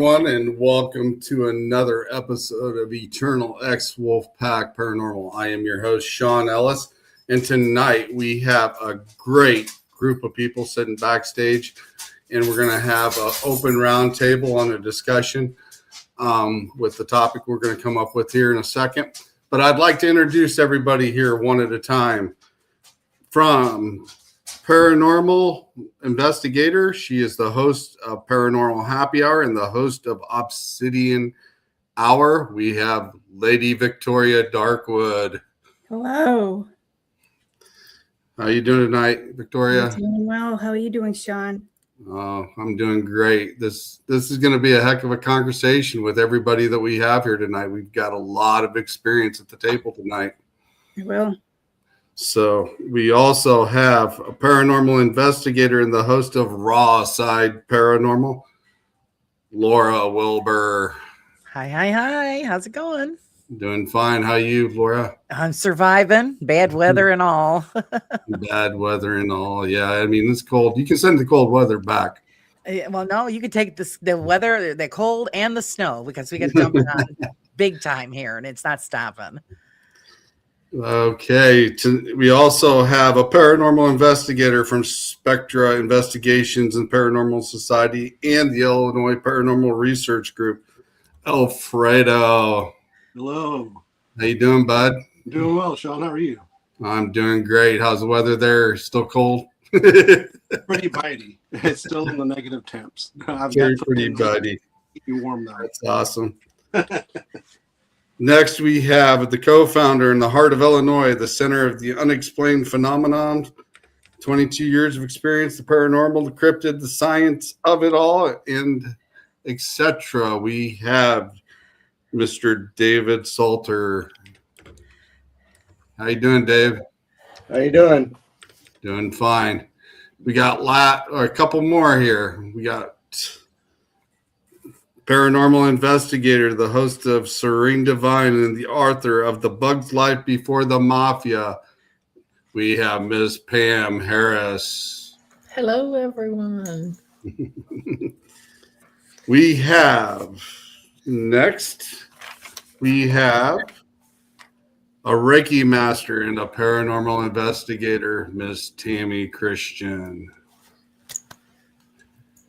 everyone, and welcome to another episode of Eternal X Wolfpack Paranormal. I am your host, Sean Ellis, and tonight we have a great group of people sitting backstage, and we're going to have an open round table on a discussion with the topic we're going to come up with here in a second. But I'd like to introduce everybody here one at a time. From Paranormal Investigator, she is the host of Paranormal Happy Hour and the host of Obsidian Hour. We have Lady Victoria Darkwood. Hello. How are you doing tonight, Victoria? I'm doing well. How are you doing, Sean? Oh, I'm doing great. This is going to be a heck of a conversation with everybody that we have here tonight. We've got a lot of experience at the table tonight. I will. So we also have a paranormal investigator and the host of Raw Side Paranormal, Laura Wilbur. Hi. How's it going? Doing fine. How you, Laura? I'm surviving. Bad weather and all. Bad weather and all. Yeah, I mean, it's cold. You can send the cold weather back. Well, no, you can take the weather, the cold, and the snow because we get jumping on big time here, and it's not stopping. Okay. We also have a paranormal investigator from Spectra Investigations and Paranormal Society and the Illinois Paranormal Research Group, Alfredo. Hello. How you doing, bud? Doing well, Sean. How are you? I'm doing great. How's the weather there? Still cold? Pretty bitey. It's still in the negative temps. I've got pretty bitey. Keep you warm though. That's awesome. Next, we have the co-founder in the heart of Illinois, the center of the unexplained phenomenon, 22 years of experience, the paranormal, the cryptid, the science of it all, and etc. We have Mr. David Salter. How you doing, Dave? How you doing? Doing fine. We got a couple more here. We got paranormal investigator, the host of Serene Divine and the author of The Bug's Life Before the Mafia. We have Ms. Pam Harris. Hello, everyone. We have a Reiki master and a paranormal investigator, Ms. Tammy Christian.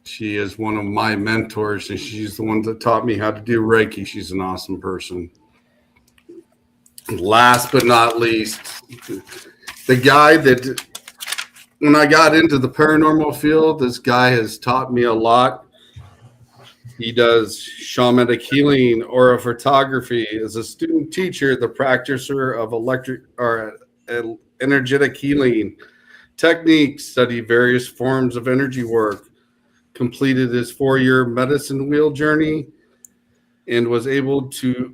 She is one of my mentors, and she's the one that taught me how to do Reiki. She's an awesome person. Last but not least, the guy that, when I got into the paranormal field, this guy has taught me a lot. He does shamanic healing, aura photography, is a student teacher, the practitioner of energetic healing techniques, study various forms of energy work, completed his 4-year medicine wheel journey, and was able to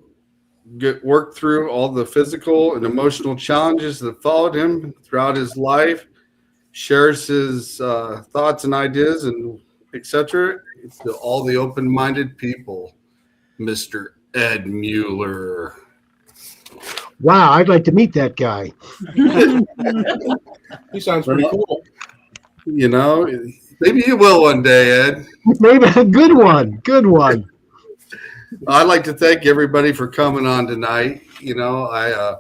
work through all the physical and emotional challenges that followed him throughout his life, shares his thoughts and ideas and etc. to all the open-minded people, Mr. Ed Mueller. Wow, I'd like to meet that guy. He sounds pretty cool. You know, maybe you will one day, Ed. Maybe a good one. Good one. I'd like to thank everybody for coming on tonight. You know, I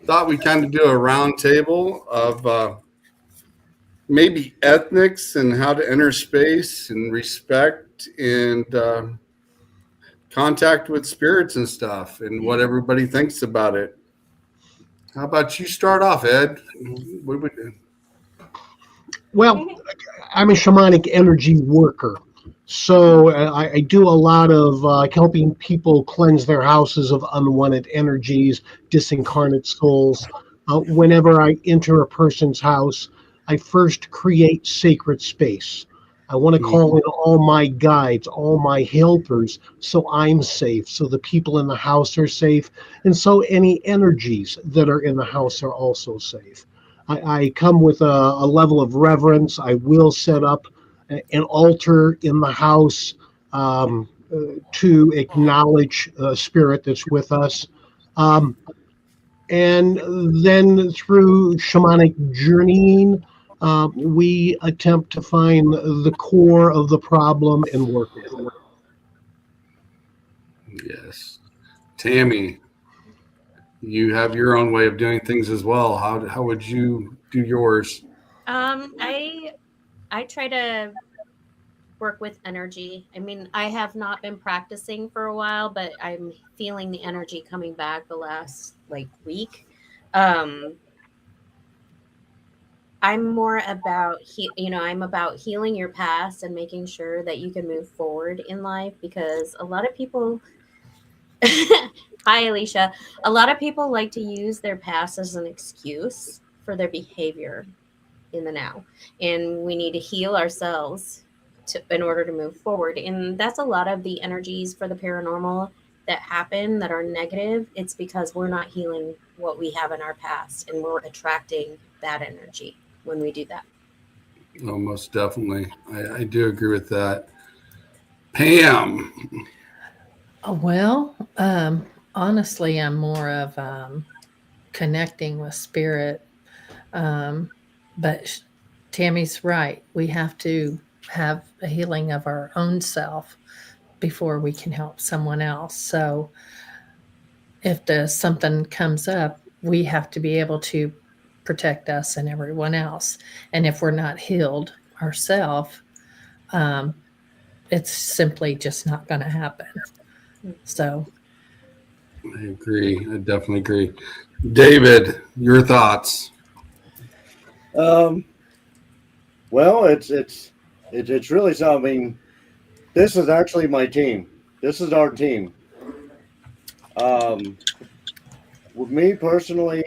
thought we'd kind of do a round table of maybe ethnics and how to enter space and respect and contact with spirits and stuff and what everybody thinks about it. How about you start off, Ed? What would you? Well, I'm a shamanic energy worker. So I do a lot of helping people cleanse their houses of unwanted energies, disincarnate souls. Whenever I enter a person's house, I first create sacred space. I want to call in all my guides, all my helpers, so I'm safe, so the people in the house are safe, and so any energies that are in the house are also safe. I come with a level of reverence. I will set up an altar in the house to acknowledge a spirit that's with us. And then through shamanic journeying, we attempt to find the core of the problem and work with it. Yes. Tammy, you have your own way of doing things as well. How would you do yours? I try to work with energy. I mean, I have not been practicing for a while, but I'm feeling the energy coming back the last like week. Um, I'm more about I'm about healing your past and making sure that you can move forward in life because a lot of people Hi Alicia. A lot of people like to use their past as an excuse for their behavior in the now. And we need to heal ourselves in order to move forward. And that's a lot of the energies for the paranormal that happen that are negative. It's because we're not healing what we have in our past and we're attracting bad energy when we do that. Oh, most definitely. I do agree with that. Pam. Well, honestly, I'm more of connecting with spirit. But Tammy's right. We have to have a healing of our own self before we can help someone else. So if something comes up, we have to be able to protect us and everyone else. And if we're not healed ourselves, um, it's simply just not going to happen. So I agree. I definitely agree. David, your thoughts? Well, it's really something. This is actually my team. This is our team. With me personally,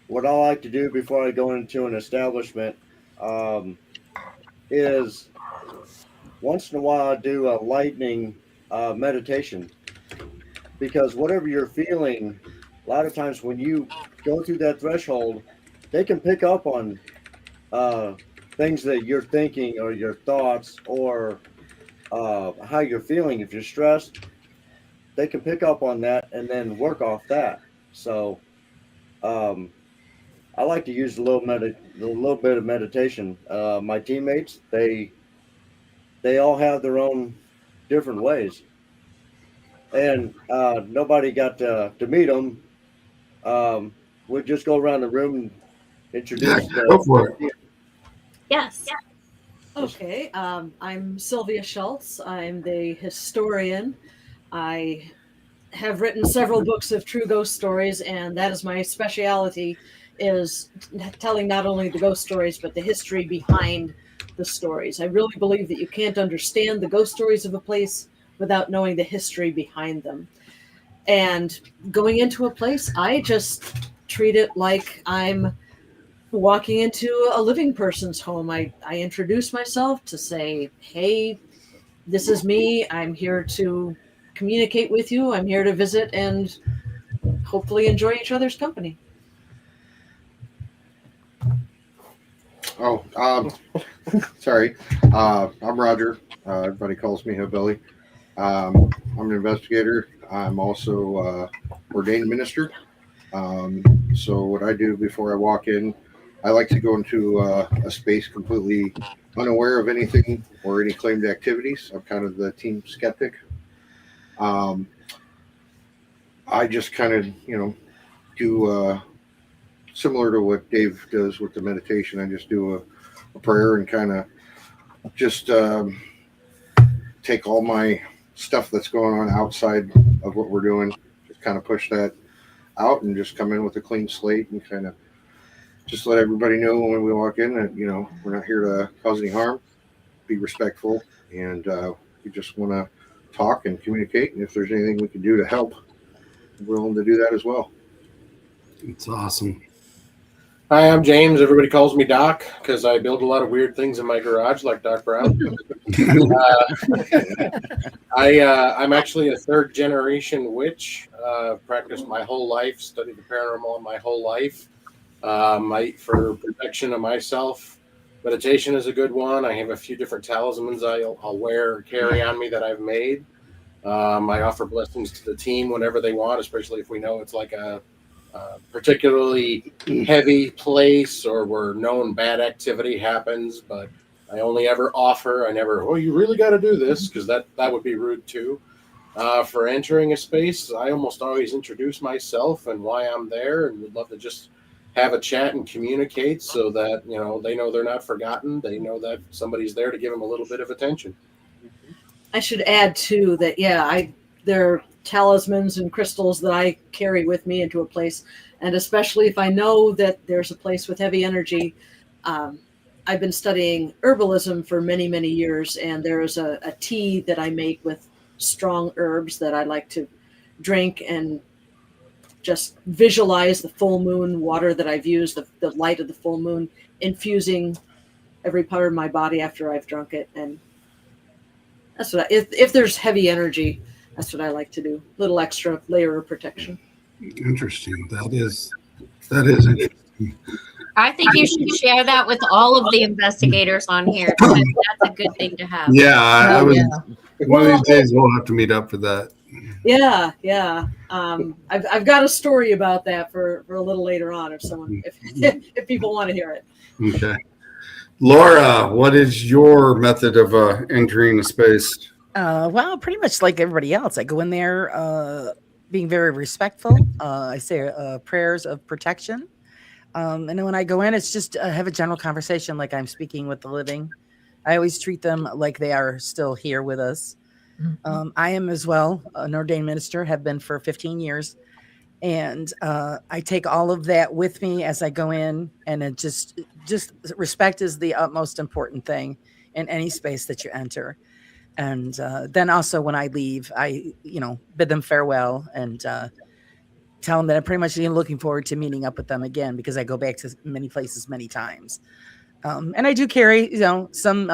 what I like to do before I go into an establishment is once in a while I do a lightning meditation because whatever you're feeling, a lot of times when you go through that threshold, they can pick up on uh, things that you're thinking or your thoughts or how you're feeling. If you're stressed, they can pick up on that and then work off that. So um, I like to use a little bit of meditation. My teammates, they all have their own different ways, and nobody got to meet them. We'll just go around the room and Yeah, introduce go for it. Yes. Okay, I'm Sylvia Schultz. I'm the historian. I have written several books of true ghost stories, and that is my specialty, is telling not only the ghost stories, but the history behind the stories. I really believe that you can't understand the ghost stories of a place without knowing the history behind them. And going into a place, I just treat it like I'm walking into a living person's home. I introduce myself to say, hey, this is me. I'm here to communicate with you. I'm here to visit and hopefully enjoy each other's company. Oh, sorry. I'm Roger. Everybody calls me Hillbilly. I'm an investigator. I'm also ordained minister. So what I do before I walk in, I like to go into a space completely unaware of anything or any claimed activities. I'm kind of the team skeptic. I just kind of, do similar to what Dave does with the meditation. I just do a prayer and kind of just take all my stuff that's going on outside of what we're doing, just kind of push that out and just come in with a clean slate and kind of just let everybody know when we walk in that, we're not here to cause any harm, be respectful, and we just want to talk and communicate. And if there's anything we can do to help, we're willing to do that as well. It's awesome. Hi, I'm James. Everybody calls me Doc because I build a lot of weird things in my garage, like Doc Brown. I'm actually a third generation witch. Practiced my whole life, studied the paranormal my whole life. For protection of myself, meditation is a good one. I have a few different talismans I'll wear or carry on me that I've made. I offer blessings to the team whenever they want, especially if we know it's like a particularly heavy place or where known bad activity happens. But I only ever offer. I never, you really got to do this, because that would be rude too. For entering a space, I almost always introduce myself and why I'm there, and would love to just have a chat and communicate so that they know they're not forgotten. They know that somebody's there to give them a little bit of attention. I should add too that there are talismans and crystals that I carry with me into a place, and especially if I know that there's a place with heavy energy. I've been studying herbalism for many years, and there is a tea that I make with strong herbs that I like to drink and just visualize the full moon water that I've used, the light of the full moon infusing every part of my body after I've drunk it. And that's what if there's heavy energy, that's what I like to do. Little extra layer of protection. Interesting. That is interesting. I think you should share that with all of the investigators on here, because that's a good thing to have. Yeah, I was. Yeah. One of these days we'll have to meet up for that. Yeah. I've got a story about that for a little later on if people want to hear it. Okay. Laura, what is your method of entering a space? Well, pretty much like everybody else. I go in there being very respectful. I say prayers of protection. And then when I go in, it's just have a general conversation like I'm speaking with the living. I always treat them like they are still here with us. I am as well an ordained minister, have been for 15 years. And I take all of that with me as I go in. And it just respect is the utmost important thing in any space that you enter. And then also when I leave, I, bid them farewell and tell them that I'm pretty much looking forward to meeting up with them again, because I go back to many places many times. And I do carry, some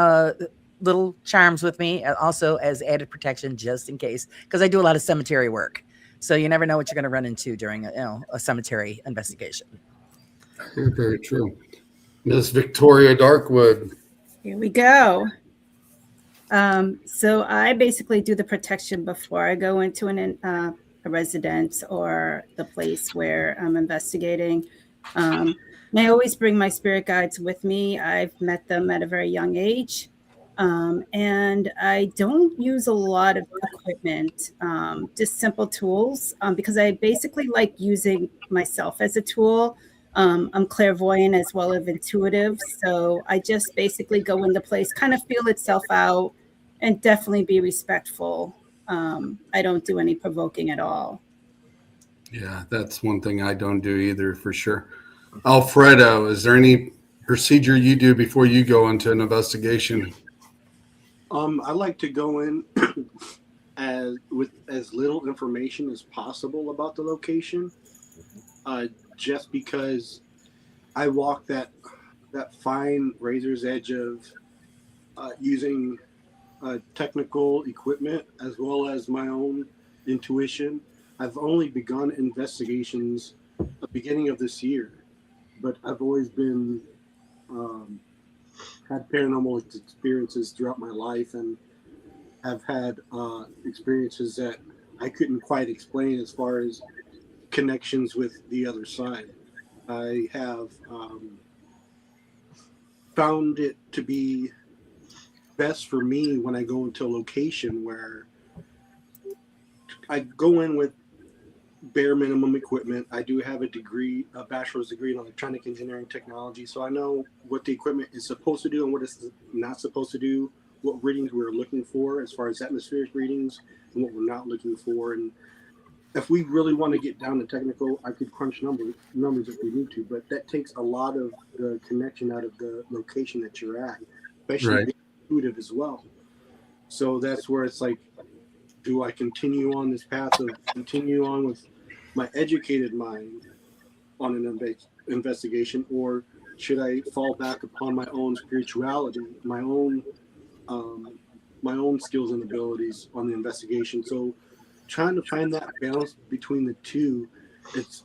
little charms with me also as added protection, just in case, because I do a lot of cemetery work. So you never know what you're going to run into during a cemetery investigation. Very, very true. Miss Victoria Darkwood. Here we go. So I basically do the protection before I go into a residence or the place where I'm investigating. And I always bring my spirit guides with me. I've met them at a very young age. And I don't use a lot of equipment, just simple tools, because I basically like using myself as a tool. I'm clairvoyant as well as intuitive. So I just basically go in the place, kind of feel itself out, and definitely be respectful. I don't do any provoking at all. Yeah, that's one thing I don't do either, for sure. Alfredo, is there any procedure you do before you go into an investigation? I like to go in with as little information as possible about the location, just because I walk that fine razor's edge of using technical equipment as well as my own intuition. I've only begun investigations at the beginning of this year, but I've always been had paranormal experiences throughout my life, and have had experiences that I couldn't quite explain as far as connections with the other side. I have found it to be best for me when I go into a location where I go in with bare minimum equipment. I do have a bachelor's degree in electronic engineering technology, so I know what the equipment is supposed to do and what it's not supposed to do, what readings we're looking for as far as atmospheric readings and what we're not looking for. And if we really want to get down to technical, I could crunch numbers if we need to, but that takes a lot of the connection out of the location that you're at, especially being intuitive as well. So that's where it's like, do I continue on this path of continue on with my educated mind on an investigation, or should I fall back upon my own spirituality, my own skills and abilities on the investigation? So trying to find that balance between the two, it's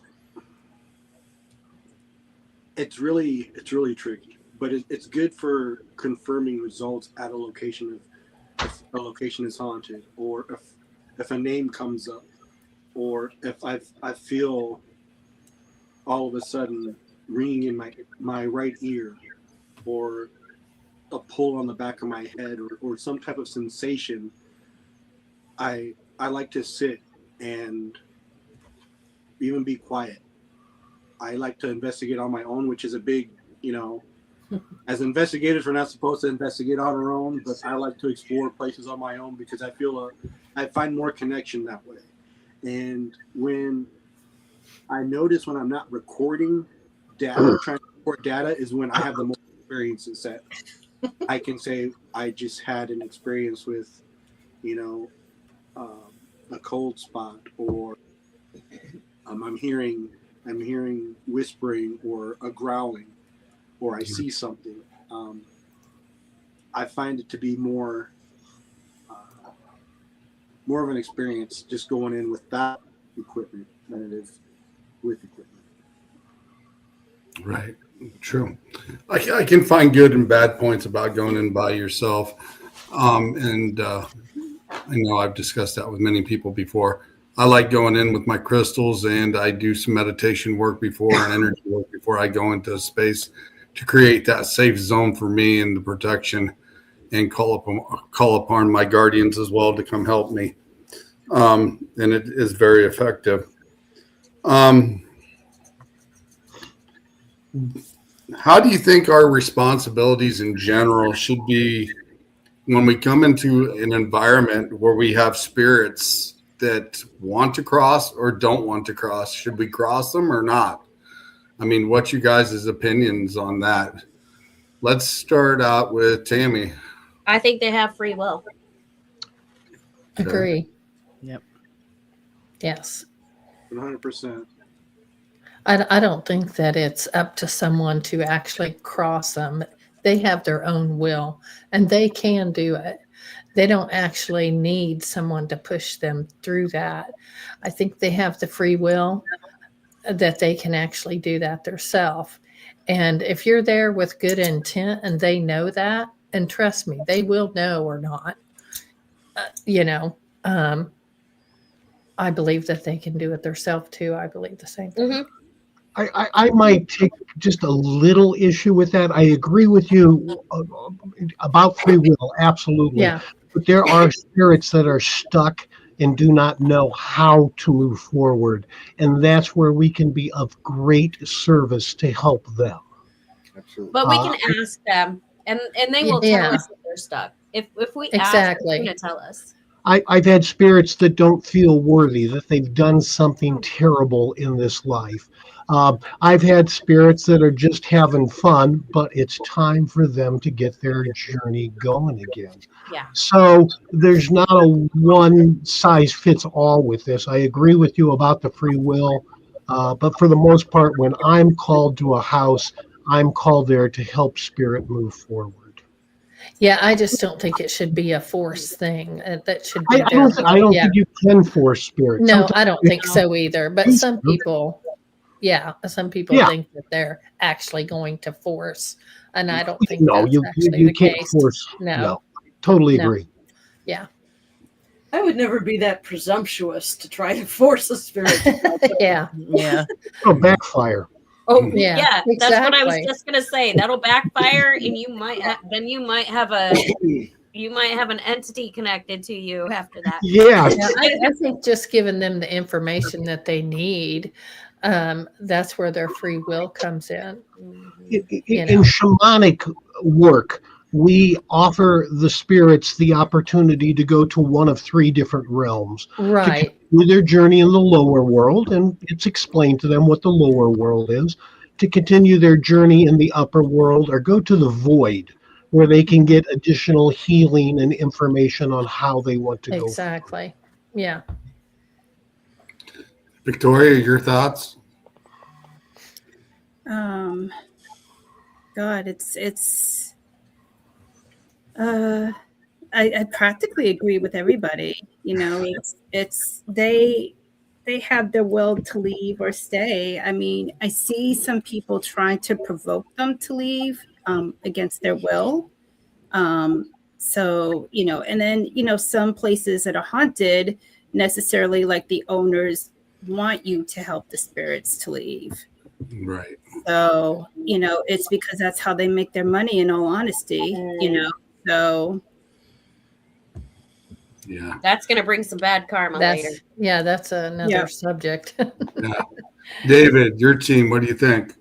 really tricky, but it's good for confirming results at a location if a location is haunted, or if a name comes up, or if I feel all of a sudden ringing in my right ear, or a pull on the back of my head, or some type of sensation. I I like to sit and even be quiet. I like to investigate on my own, which is a big, as investigators, we're not supposed to investigate on our own, but I like to explore places on my own because I find more connection that way. And when I notice when I'm not recording data, trying to record data is when I have the most experiences that I can say I just had an experience with, a cold spot, or I'm hearing whispering or a growling, or I see something. I find it to be more of an experience just going in without equipment than it is with equipment. Right. True. I can find good and bad points about going in by yourself. I know I've discussed that with many people before. I like going in with my crystals, and I do some meditation work before and energy work before I go into a space to create that safe zone for me and the protection, and call upon my guardians as well to come help me. And it is very effective. How do you think our responsibilities in general should be when we come into an environment where we have spirits that want to cross or don't want to cross? Should we cross them or not? I mean, what's you guys' opinions on that? Let's start out with Tammy. I think they have free will. Agree. Yep. Yes. 100%. I don't think that it's up to someone to actually cross them. They have their own will and they can do it. They don't actually need someone to push them through that. I think they have the free will that they can actually do that themselves. And if you're there with good intent and they know that, and trust me, they will know or not, I believe that they can do it themselves too. I believe the same thing. Mm-hmm. I might take just a little issue with that. I agree with you about free will, absolutely. Yeah. But there are spirits that are stuck and do not know how to move forward. And that's where we can be of great service to help them. Absolutely. But we can ask them, and they will tell us if they're stuck. If we ask, they're going to tell us. I've had spirits that don't feel worthy, that they've done something terrible in this life. I've had spirits that are just having fun, but it's time for them to get their journey going again. Yeah. So there's not a one size fits all with this. I agree with you about the free will, but for the most part, when I'm called to a house, I'm called there to help spirit move forward. Yeah, I just don't think it should be a forced thing. That should be I don't think you can force spirit. No, I don't think so either. But some people, think that they're actually going to force, and I don't think that's actually the can't case. Force. No, totally agree. Yeah. I would never be that presumptuous to try to force a spirit. Yeah. It'll backfire. Oh yeah, exactly. That's what I was just gonna say. That'll backfire, and you might have an entity connected to you after that. Yeah. I think just giving them the information that they need, that's where their free will comes in. In shamanic work, we offer the spirits the opportunity to go to one of three different realms. Right. To continue their journey in the lower world, and it's explained to them what the lower world is. To continue their journey in the upper world, or go to the void, where they can get additional healing and information on how they want to go. Exactly. Yeah. Victoria, your thoughts? God, I practically agree with everybody. It's they have the will to leave or stay. I mean, I see some people trying to provoke them to leave against their will. So, and then, some places that are haunted, necessarily like the owners want you to help the spirits to leave. Right. So, it's because that's how they make their money, in all honesty, so. Yeah. That's going to bring some bad karma later. That's another Yeah. subject. Yeah. David, your team, what do you think?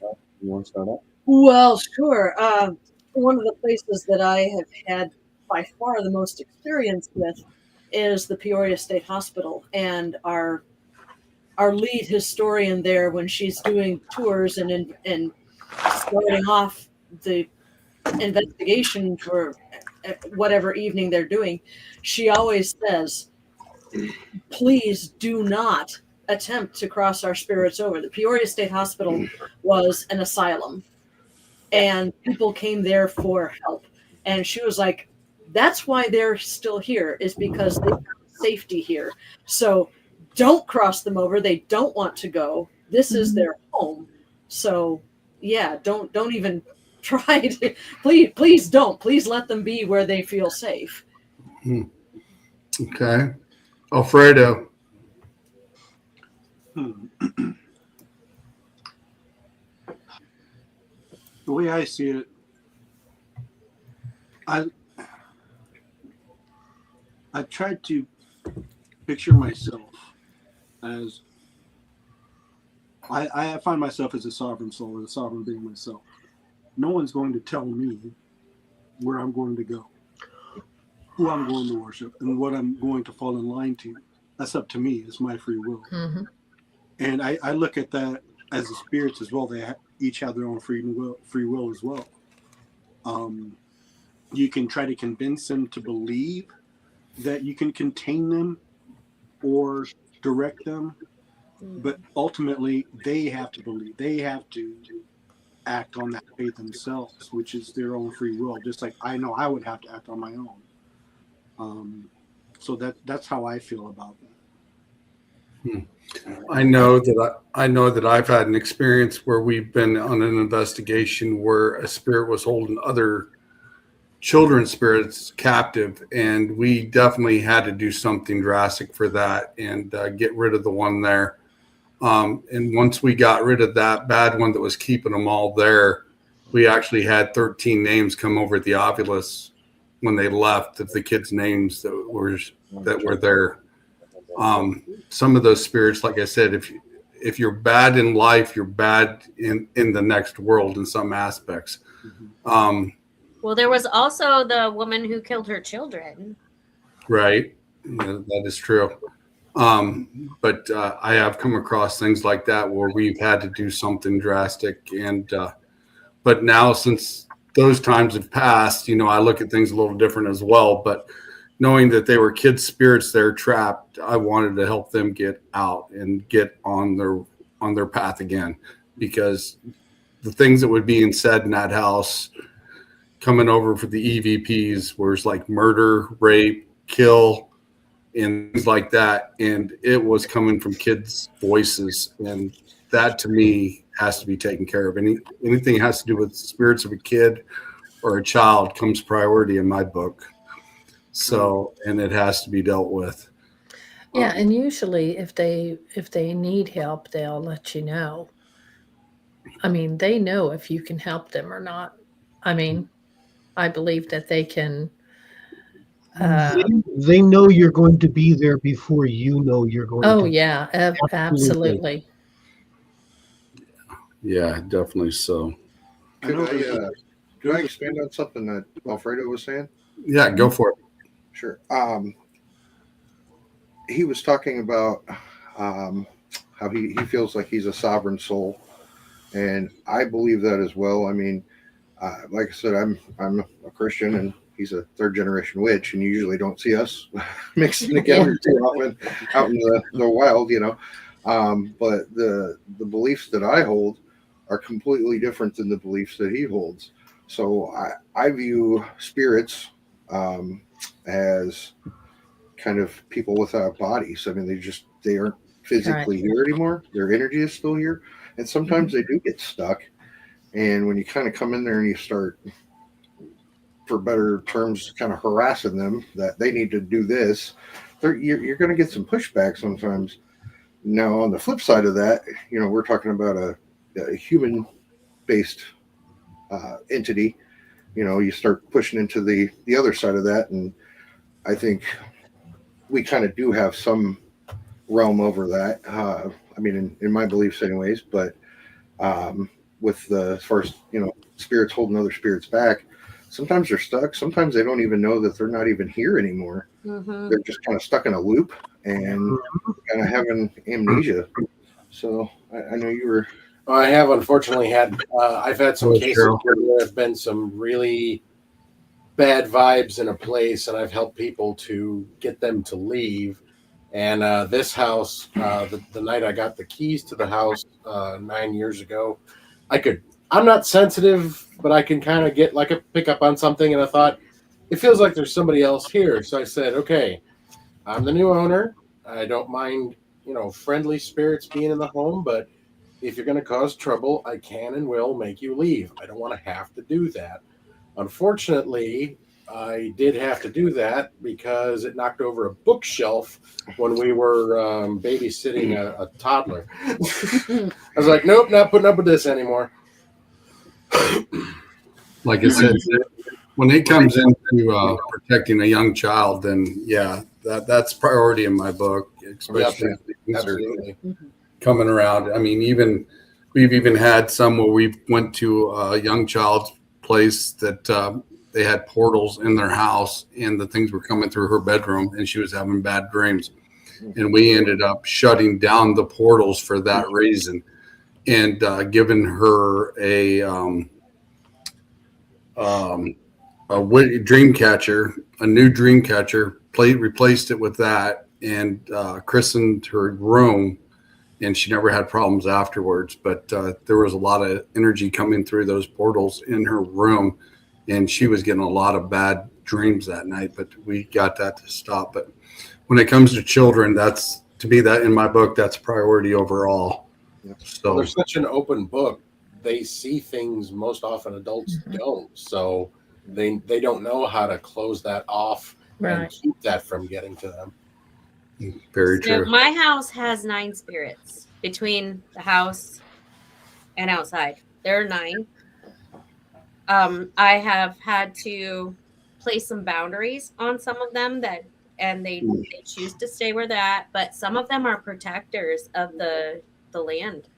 You want to start off? Well, sure. One of the places that I have had by far the most experience with is the Peoria State Hospital, and our lead historian there, when she's doing tours and starting off the investigation for whatever evening they're doing, she always says, please do not attempt to cross our spirits over. The Peoria State Hospital was an asylum, and people came there for help. And she was like, that's why they're still here, is because they found safety here. So don't cross them over. They don't want to go. This is their home. So yeah, don't even try to, please don't. Please let them be where they feel safe. Okay. Alfredo. The way I see it, I tried to picture myself as I find myself as a sovereign soul, as a sovereign being myself. No one's going to tell me where I'm going to go, who I'm going to worship, and what I'm going to fall in line to. That's up to me. It's my free will. Mm-hmm. And I look at that as the spirits as well. They each have their own free will as well. You can try to convince them to believe that you can contain them or direct them, but ultimately they have to believe. They have to act on that faith themselves, which is their own free will. Just like I know I would have to act on my own. So that's how I feel about that. I know that I've had an experience where we've been on an investigation where a spirit was holding other children's spirits captive, and we definitely had to do something drastic for that and get rid of the one there. And once we got rid of that bad one that was keeping them all there, we actually had 13 names come over at the Ovilus when they left of the kids' names that were there. Some of those spirits, like I said, if you're bad in life, you're bad in the next world in some aspects. Well, there was also the woman who killed her children. Right. Yeah, that is true. But I have come across things like that where we've had to do something drastic. And but now, since those times have passed, I look at things a little different as well. But knowing that they were kids' spirits there trapped, I wanted to help them get out and get on their path again, because the things that were being said in that house coming over for the EVPs was like murder, rape, kill, and things like that. And it was coming from kids' voices. And that to me has to be taken care of. Anything has to do with spirits of a kid or a child comes priority in my book. So, and it has to be dealt with. Yeah, and usually if they need help, they'll let you know. I mean, they know if you can help them or not. I mean, I believe that they can. They know you're going to be there before you know you're going to. Oh yeah, absolutely. Yeah, definitely so. Could I expand on something that Alfredo was saying? Yeah, go for it. Sure. He was talking about how he feels like he's a sovereign soul, and I believe that as well. I mean, like I said, I'm a Christian, and he's a third generation witch, and you usually don't see us mixing together too often out in the wild, But the beliefs that I hold are completely different than the beliefs that he holds. So I view spirits as kind of people without bodies. I mean, they aren't physically here anymore. Their energy is still here, and sometimes they do get stuck. And when you kind of come in there and you start, for better terms, kind of harassing them that they need to do this, you're going to get some pushback sometimes. Now, on the flip side of that, we're talking about a human-based entity you start pushing into the other side of that, and I think we kind of do have some realm over that. I mean, in my beliefs, anyways. But with the as far as spirits holding other spirits back, sometimes they're stuck. Sometimes they don't even know that they're not even here anymore. Mm-hmm. They're just kind of stuck in a loop and kind of having amnesia. So I know you were. I have unfortunately had. I've had some cases Cheryl. where there have been some really bad vibes in a place, and I've helped people to get them to leave. And this house, the night I got the keys to the house 9 years ago, I'm not sensitive, but I can kind of get like a pick up on something. And I thought, it feels like there's somebody else here. So I said, okay, I'm the new owner. I don't mind, friendly spirits being in the home, but if you're going to cause trouble, I can and will make you leave. I don't want to have to do that. Unfortunately, I did have to do that because it knocked over a bookshelf when we were babysitting a toddler. I was like, nope, not putting up with this anymore. Like I said, when it comes into protecting a young child, then yeah, that's priority in my book, especially if things are Absolutely. coming around. I mean, we've even had some where we went to a young child's place that they had portals in their house, and the things were coming through her bedroom, and she was having bad dreams. And we ended up shutting down the portals for that reason, and giving her a dream catcher, a new dream catcher, replaced it with that, and christened her room. And she never had problems afterwards. But there was a lot of energy coming through those portals in her room, and she was getting a lot of bad dreams that night. But we got that to stop. But when it comes to children, that's, to me, that in my book, that's priority overall. So They're such an open book. They see things most often adults don't. So they don't know how to close that off and Right. keep that from getting to them. very So true. my house has 9 spirits between the house and outside. There are 9. I have had to place some boundaries on some of them and they choose to stay where they're at, but some of them are protectors of the land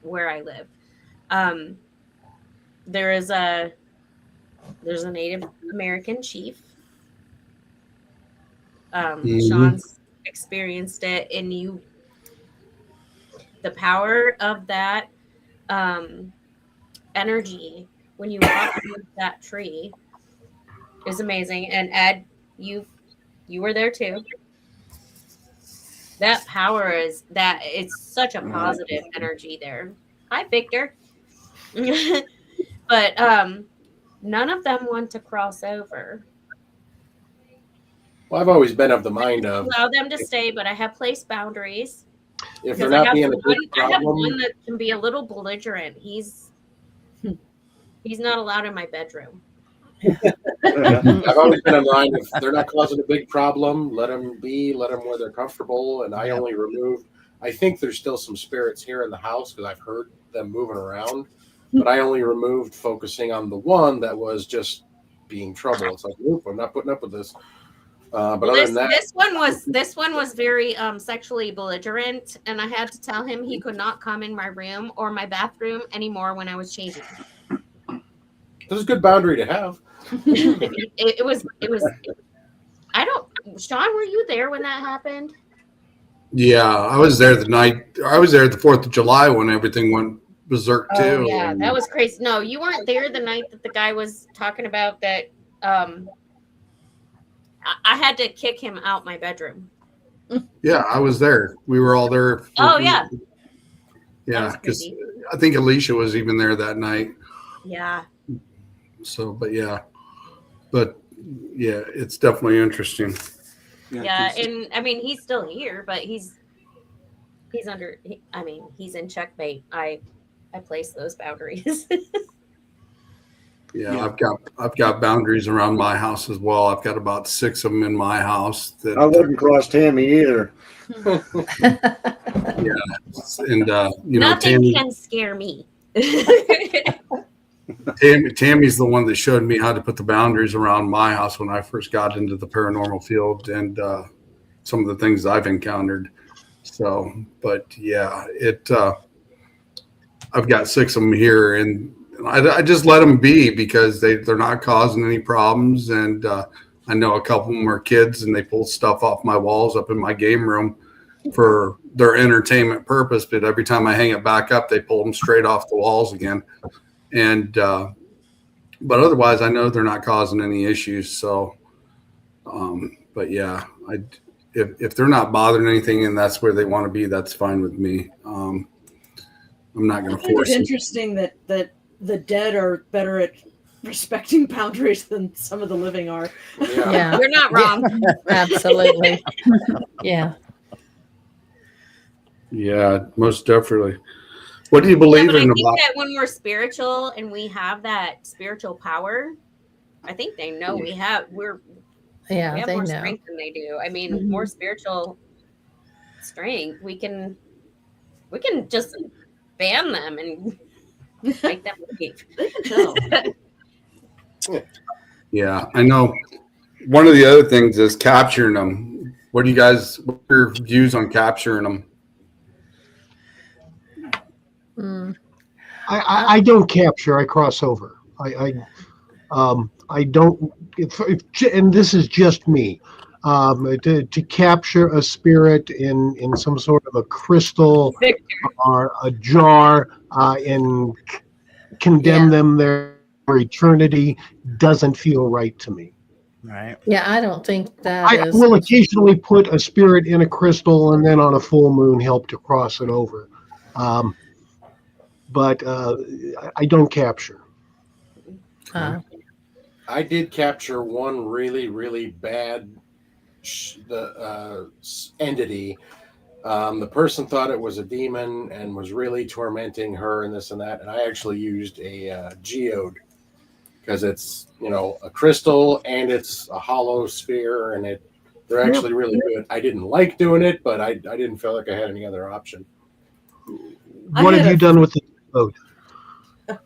where I live. There's a Native American chief. Sean's experienced it, and the power of that energy when you walk through that tree is amazing. And Ed, you were there too. That power is that it's such a positive energy there. Hi, Victor. But none of them want to cross over. Well, I've always been of the mind of Allow them to stay, but I have placed boundaries. if they're Because I not have being a big I have problem, one that can be a little belligerent. He's not allowed in my bedroom. I've always been in line if they're not causing a big problem, let them be, let them where they're comfortable. And I only removed, I think there's still some spirits here in the house because I've heard them moving around, but I only removed focusing on the one that was just being trouble. It's like, nope, I'm not putting up with this. But other than that, this one was very sexually belligerent, and I had to tell him he could not come in my room or my bathroom anymore when I was changing. there's a good boundary to have. It was. I don't. Sean, were you there when that happened? Yeah, I was there the 4th of July when everything went berserk too. Yeah, that was crazy. No, you weren't there the night that the guy was talking about that. I had to kick him out my bedroom. Yeah, I was there. We were all there. Oh yeah. Yeah, because I think Alicia was even there that night. Yeah. So, but yeah, it's definitely interesting. Yeah, and I mean he's still here, but he's in checkmate. I place those boundaries. Yeah, I've got boundaries around my house as well. I've got about 6 of them in my house. I wouldn't cross Tammy either. Yeah, and Nothing Tammy. can scare me. Tammy's the one that showed me how to put the boundaries around my house when I first got into the paranormal field, and some of the things I've encountered. So, but yeah, I've got 6 of them here, and I just let them be because they're not causing any problems. And I know a couple of them are kids, and they pull stuff off my walls up in my game room for their entertainment purpose. But every time I hang it back up, they pull them straight off the walls again. And but otherwise, I know they're not causing any issues. So, but yeah, if they're not bothering anything and that's where they want to be, that's fine with me. I'm not going I to find force it it. interesting that the dead are better at respecting boundaries than some of the living are. Yeah. You're not wrong. Absolutely. Yeah. Yeah, most definitely. What do you Yeah, believe but I in think about? that when we're spiritual and we have that spiritual power, I think they know we have Yeah, they more know. strength than they do. I mean, more spiritual strength. We can just ban them and make them leave. They can tell. Yeah, I know. One of the other things is capturing them. What are your views on capturing them? Mm. I don't capture. I cross over. I don't. And this is just me. To capture a spirit in some sort of a crystal or a jar and condemn them there for eternity doesn't feel right to me. Right. Yeah, I don't think that I is. will occasionally put a spirit in a crystal and then on a full moon help to cross it over. But I don't capture. I did capture one really, really bad entity. The person thought it was a demon and was really tormenting her and this and that. And I actually used a geode because it's, a crystal and it's a hollow sphere, and they're actually really good. I didn't like doing it, but I didn't feel like I had any other option. What have you done with the geode?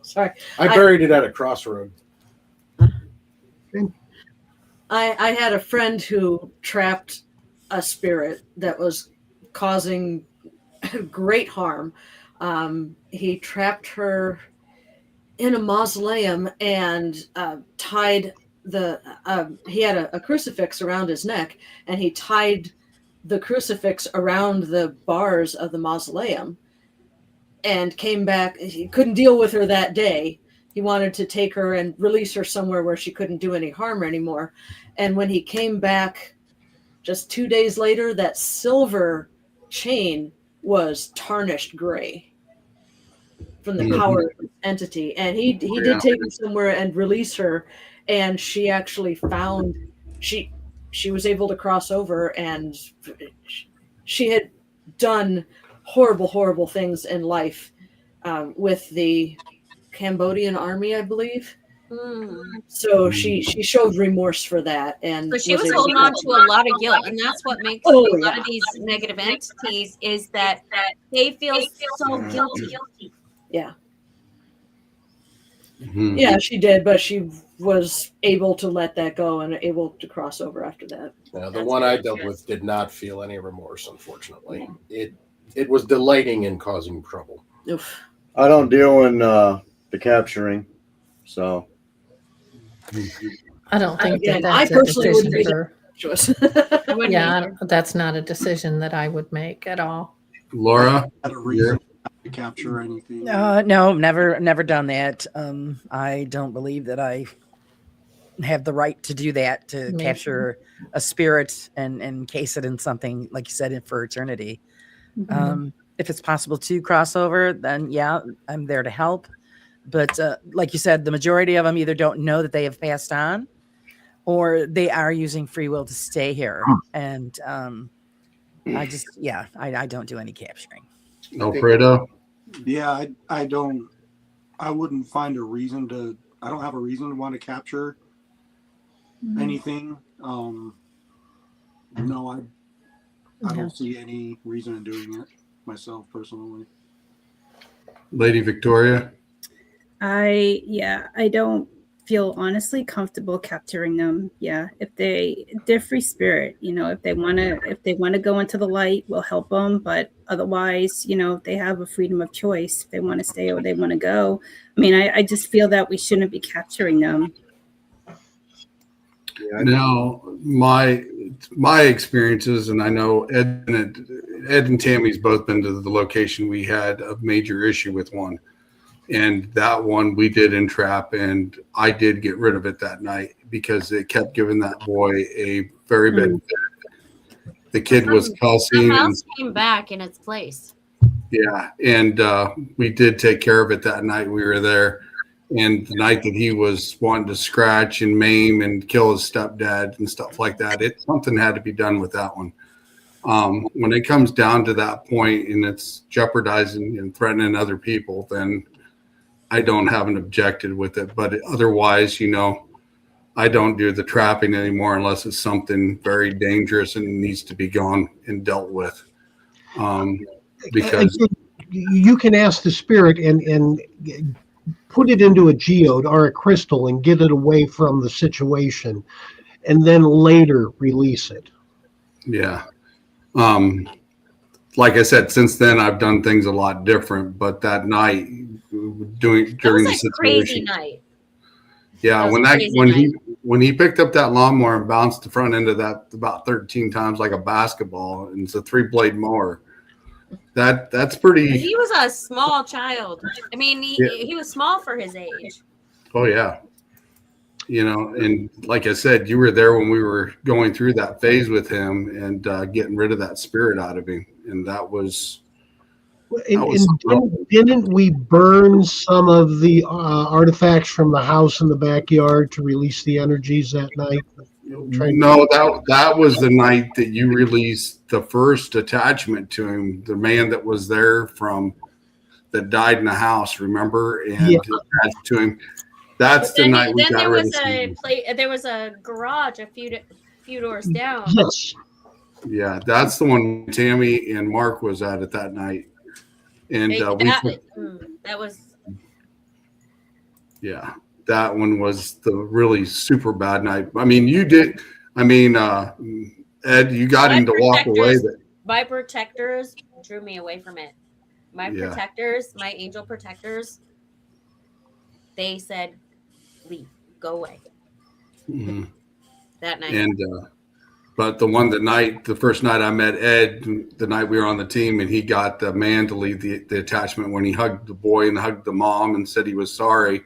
Sorry. I buried it at a crossroad. I had a friend who trapped a spirit that was causing great harm. He trapped her in a mausoleum and tied he had a crucifix around his neck, and he tied the crucifix around the bars of the mausoleum and came back. He couldn't deal with her that day. He wanted to take her and release her somewhere where she couldn't do any harm anymore. And when he came back just 2 days later, that silver chain was tarnished gray from the power of the entity. And he did take her somewhere and release her. And she actually found, she was able to cross over, and she had done horrible, horrible things in life with the Cambodian army, I believe. So she showed remorse for that, and So she was able holding on to a lot of guilt, and that's what makes a lot of these negative entities is that they feel so guilty. Yeah. Mhm. Yeah, she did, but she was able to let that go and able to cross over after that. The one I dealt with did not feel any remorse, unfortunately. It was delighting in causing trouble. Oof. I don't deal in the capturing, so. I don't think Again, that's I a personally decision wouldn't for. choice. Yeah, that's not a decision that I would make at all. Laura, Had a reason to capture anything. No, never done that. I don't believe that I have the right to do that, to Me. capture a spirit and encase it in something, like you said, for eternity. If it's possible to cross over, then yeah, I'm there to help. But like you said, the majority of them either don't know that they have passed on, or they are using free will to stay here. And I just, I don't do any capturing. Alfredo? Yeah, I don't. I wouldn't find a reason to. I don't have a reason to want to capture anything. No, I don't see any reason in doing it myself personally. Lady Victoria? I don't feel honestly comfortable capturing them. Yeah, if they're free spirit, if they want to go into the light, we'll help them. But otherwise, they have a freedom of choice. If they want to stay or they want to go. I mean, I just feel that we shouldn't be capturing them. Yeah, Now, my experiences, and I know Ed and Tammy's both been to the location. We had a major issue with one, and that one we did entrap, and I did get rid of it that night because it kept giving that boy a very bad. The kid was The cussing, and house came back in its place. yeah, and we did take care of it that night. We were there. And the night that he was wanting to scratch and maim and kill his stepdad and stuff like that, something had to be done with that one. When it comes down to that point and it's jeopardizing and threatening other people, then I don't have an objective with it. But otherwise, I don't do the trapping anymore unless it's something very dangerous and needs to be gone and dealt with. Because you can ask the spirit and put it into a geode or a crystal and get it away from the situation, and then later release it. yeah. Like I said, since then I've done things a lot different. But that night, during the a situation, crazy night. yeah, That was when he picked up that lawnmower and bounced the front end of that about 13 times like a basketball, and it's a 3-blade mower. That's pretty. He was a small child. I mean, he was small for his age. Oh yeah. And like I said, you were there when we were going through that phase with him and getting rid of that spirit out of him, and that was. Didn't we burn some of the artifacts from the house in the backyard to release the energies that night? No, that was the night that you released the first attachment to him, the man that was there that died in the house, remember? And attached to him. That's the night we got rid of him. There was a garage a few doors down. Yes. Yeah, that's the one Tammy and Mark was at that night. And that was. Yeah, that one was the really super bad night. I mean, you did. I mean, Ed, you got him to walk away. My protectors drew me away from it. My protectors, my angel protectors, they said, "Leave, go away." Mm-hmm. That night. And but the first night I met Ed, the night we were on the team, and he got the man to lead the attachment when he hugged the boy and hugged the mom and said he was sorry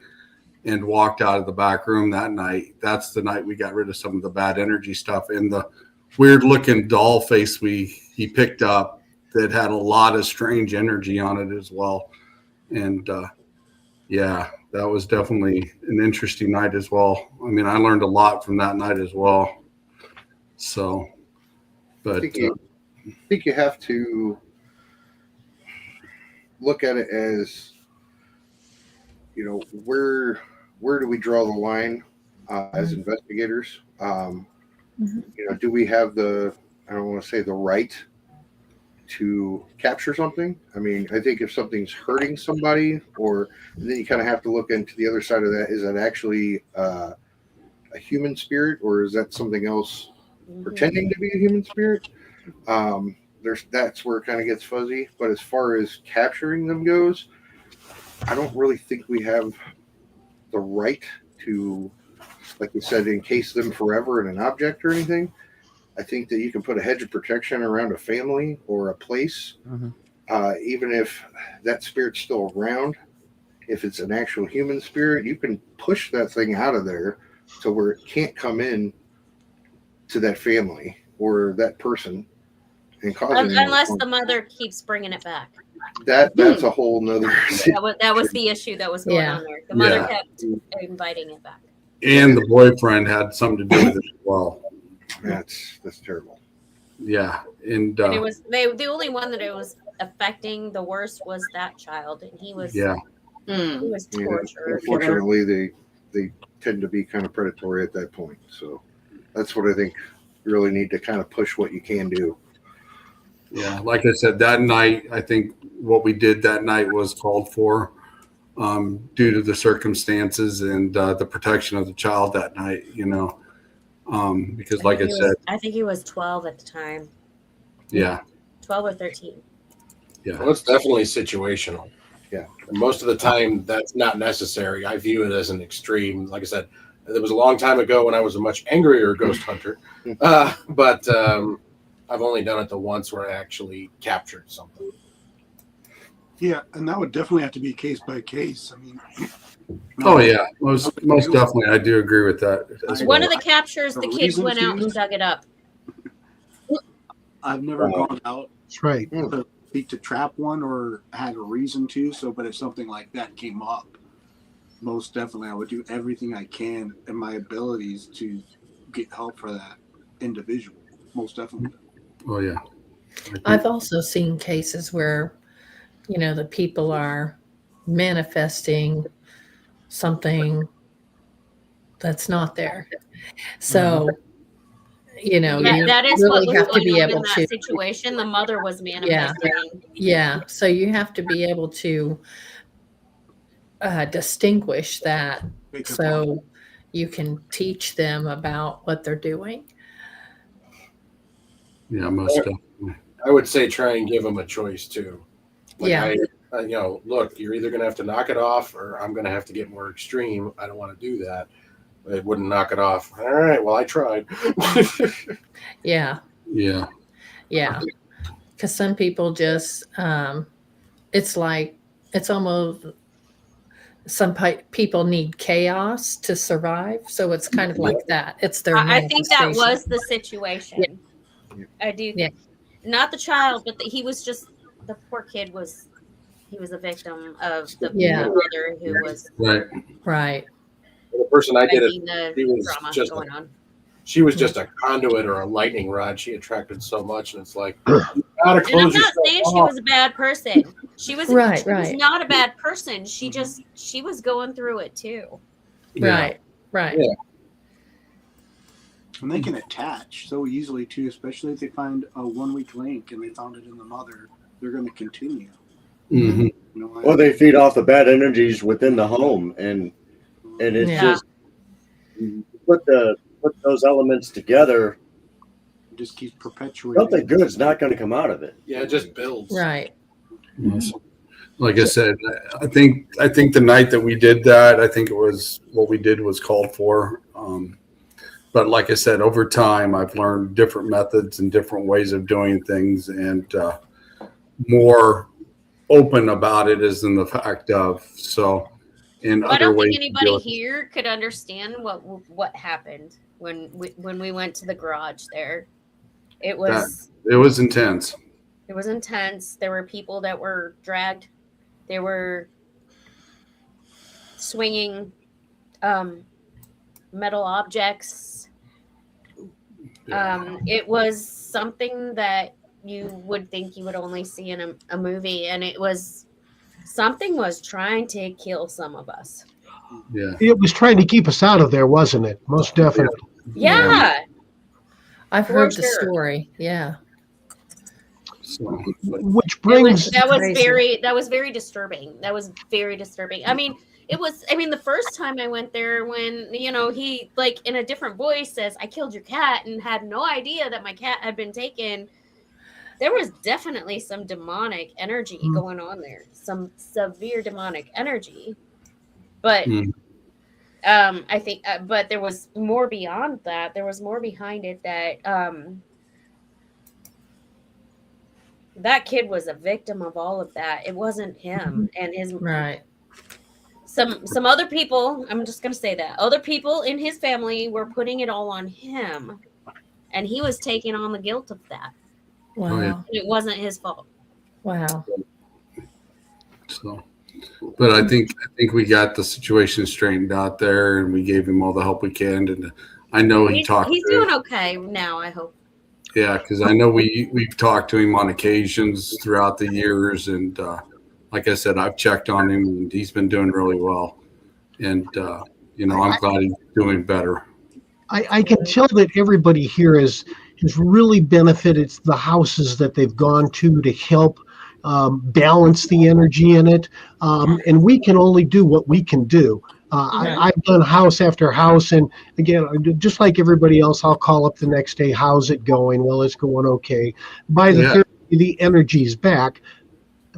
and walked out of the back room that night. That's the night we got rid of some of the bad energy stuff and the weird looking doll face he picked up that had a lot of strange energy on it as well. And that was definitely an interesting night as well. I mean, I learned a lot from that night as well. So, but I think you have to look at it as, where do we draw the line as investigators? Do we have I don't want to say the right to capture something? I mean, I think if something's hurting somebody, then you kind of have to look into the other side of that. Is that actually a human spirit, or is that something else pretending to be a human spirit? That's where it kind of gets fuzzy. But as far as capturing them goes, I don't really think we have the right to, like we said, encase them forever in an object or anything. I think that you can put a hedge of protection around a family or a place, even if that spirit's still around. If it's an actual human spirit, you can push that thing out of there to where it can't come in to that family or that person and cause unless the mother keeps bringing it back. That's a whole nother. That was the issue that was going on there. The mother kept inviting it back, and the boyfriend had something to do with it as well. That's terrible. Yeah, and it was the only one that it was affecting the worst was that child, and he was he was tortured. Unfortunately, they tend to be kind of predatory at that point. So that's what I think you really need to kind of push what you can do. Yeah, like I said, that night, I think what we did that night was called for. due to the circumstances and the protection of the child that night, because like I said, I think he was 12 at the time. yeah. 12 or 13. Yeah. Well, it's definitely situational. Yeah. And most of the time, that's not necessary. I view it as an extreme. Like I said, it was a long time ago when I was a much angrier ghost hunter. But I've only done it the once where I actually captured something. Yeah, and that would definitely have to be case by case. I mean, Oh yeah, most definitely, I do agree with that. As One well. of the captures, the kid reason went to out and use- dug it up. I've never gone out That's right. to speak to trap one or had a reason to. So, but if something like that came up, most definitely I would do everything I can in my abilities to get help for that individual. Most definitely. Oh yeah. I've also seen cases where, the people are manifesting something that's not there. So, you That is really what was have to going be on able in that to, situation. The mother was manifesting. yeah. So you have to be able to distinguish that, Make up so you can teach them about what they're doing. Yeah, most definitely. I would say try and give them a choice too. Yeah. Look, you're either going to have to knock it off or I'm going to have to get more extreme. I don't want to do that. It wouldn't knock it off. All right, well, I tried. Yeah. Yeah. Yeah. Because some people just, it's almost, people need chaos to survive. So it's kind of like that. It's their I think that manifestation. was the situation. I do. Yeah. Not the child, but he was just, the poor kid was, he was a victim of the Yeah. mother who was Right. Right. The person I did making it, the she was drama just going on. she was just a conduit or a lightning rod. She attracted so much, and it's like, you gotta And I'm close not yourself saying she off. was a bad person. She was Right, she was right. not a bad person. She was going through it too. Yeah. Right. Right. Yeah. And they can attach so easily too, especially if they find a 1 weak link and they found it in the mother. They're going to continue. Mm-hmm. Well, they feed off the bad energies within the home, and it's Yeah. just put those elements together. it just keeps perpetuating. Something good's not going to come out of it. Yeah, it just builds. Right. Like I said, I think the night that we did that, I think it was what we did was called for. But like I said, over time, I've learned different methods and different ways of doing things, and more open about it is in the fact of so. In I other don't ways think to anybody deal with- here could understand what happened when we went to the garage there. It was It was intense. It was intense. There were people that were dragged. They were swinging metal objects. It was something that you would think you would only see in a movie, and it was something was trying to kill some of us. Yeah. It was trying to keep us out of there, wasn't it? Most definitely. Yeah. I've For heard the sure. story. Yeah. So, Which brings That was Crazy. very disturbing. That was very disturbing. I mean, the first time I went there when, he like in a different voice says, "I killed your cat," and had no idea that my cat had been taken. There was definitely some demonic energy going on there. Some severe demonic energy. But I think but there was more beyond that. There was more behind it that that kid was a victim of all of that. It wasn't him and his Right. some other people, I'm just going to say that. Other people in his family were putting it all on him, and he was taking on the guilt of that. Wow. Oh, yeah. It wasn't his fault. Wow. So, but I think we got the situation straightened out there, and we gave him all the help we can. And I know he talked. He's to doing okay now, I hope. Yeah, because I know we've talked to him on occasions throughout the years, and like I said, I've checked on him, and he's been doing really well. And I'm glad he's doing better. I can tell that everybody here has really benefited the houses that they've gone to help balance the energy in it. And we can only do what we can do. I've done house after house, and again, just like everybody else, I'll call up the next day. How's it going? Well, it's going okay. By the third day, the energy's back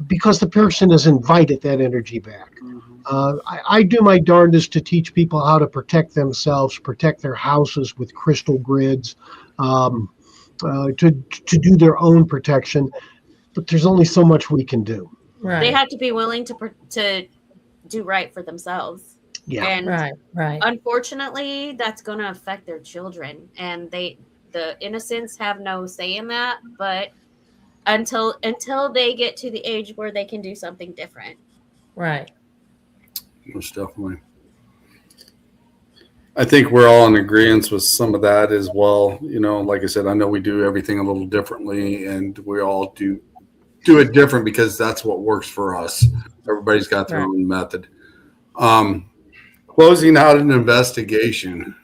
because the person has invited that energy back. I do my darndest to teach people how to protect themselves, protect their houses with crystal grids, to do their own protection. But there's only so much we can do. Right. They have to be willing to do right for themselves. Yeah. And right. unfortunately, that's going to affect their children, and the innocents have no say in that. But until they get to the age where they can do something different. Right. Most definitely. I think we're all in agreement with some of that as well. You know, like I said, I know we do everything a little differently, and we all do it different because that's what works for us. Everybody's got their own method. Closing out an investigation.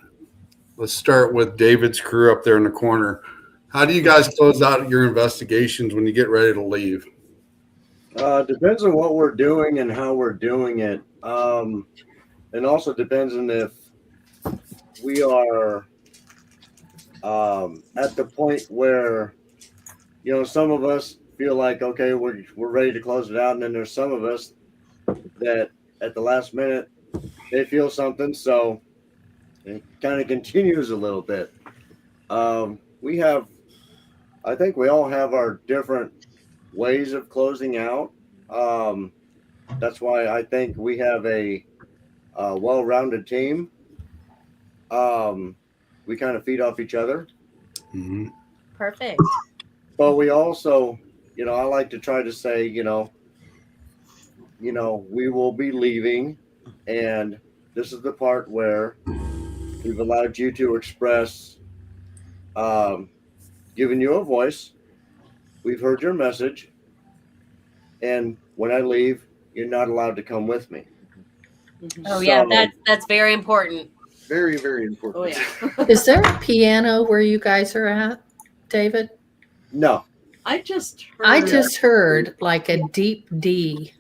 Let's start with David's crew up there in the corner. How do you guys close out your investigations when you get ready to leave? Depends on what we're doing and how we're doing it. And also depends on if we are at the point where, you know, some of us feel like, okay, we're ready to close it out. And then there's some of us that at the last minute, they feel something. So it kind of continues a little bit. I think we all have our different ways of closing out. That's why I think we have a well-rounded team. We kind of feed off each other. Mm-hmm. Perfect. But we also, you know, I like to try to say, you know, we will be leaving, and this is the part where we've allowed you to express, giving you a voice. We've heard your message, and when I leave, you're not allowed to come with me. Oh yeah, that's very important. Very, very important. Oh yeah. Is there a piano where you guys are at, David? No. I just heard like a deep D.